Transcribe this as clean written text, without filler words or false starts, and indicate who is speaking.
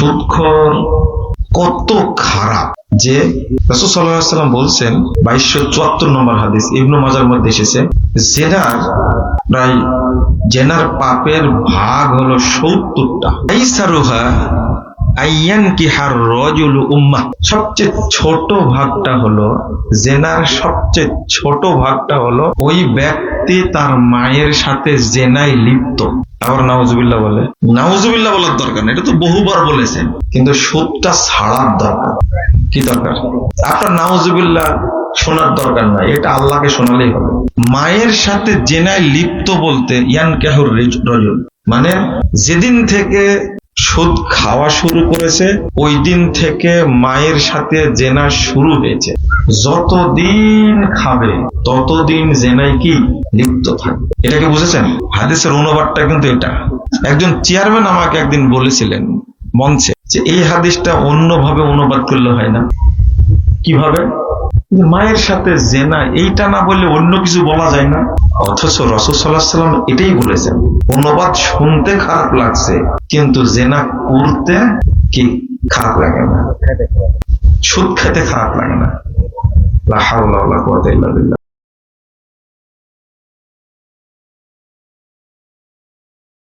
Speaker 1: সুদখোর কত খারাপ যে রাসূল সাল্লাল্লাহু আলাইহি ওয়াসাল্লাম বলছেন 2274 নম্বর হাদিস ইবনে মাজার মধ্যে এসেছে, জেনার পাপের ভাগ হলো 70টা। আইসারুহা আইয়ান কিহার রাজুল উম্মাহ, সবচেয়ে ছোট ভাগটা হলো জেনার সবচেয়ে ছোট ভাগটা হলো ওই ব্যক্তি তার মায়ের সাথে জেনায় লিপ্ত। আবার নাউজুবিল্লাহ বলে, নাউজুবিল্লাহ বলার দরকার না, এটা তো বহুবার বলেছেন, কিন্তু সুদটা ছাড়ার দরকার। কি দরকার? আপনার নাউজুবিল্লাহ শোনার দরকার নাই, এটা আল্লাহকে শোনালেই হবে। মায়ের সাথে জেনায় লিপ্ত বলতে ইয়ানকাহুর রাজুল মানে যেদিন থেকে সুদ খাওয়া শুরু করেছে ওই দিন থেকে মায়ের সাথে জেনা শুরু হয়েছে, যতদিন খাবে ততদিন জেনায় কি লিপ্ত থাকবে। এটাকে বুঝেছেন? হাদিসের অনুবাদটা কিন্তু এটা। একজন চেয়ারম্যান আমাকে একদিন বলেছিলেন মঞ্চে যে এই হাদিসটা অন্যভাবে অনুবাদ করলে হয় না। কিভাবে? মায়ের সাথে জেনা এইটা না বললে অন্য কিছু বলা যায় না, অথচ রাসূল সাল্লাল্লাহু আলাইহি ওয়াসাল্লাম এটাই বলেছেন। অনুবাদ শুনতে খারাপ লাগছে, কিন্তু জেনা করতে কি খারাপ লাগে না, সুদ খেতে খারাপ লাগে না। লা হাওলা ওয়ালা কুওয়াতা ইল্লা বিল্লাহ।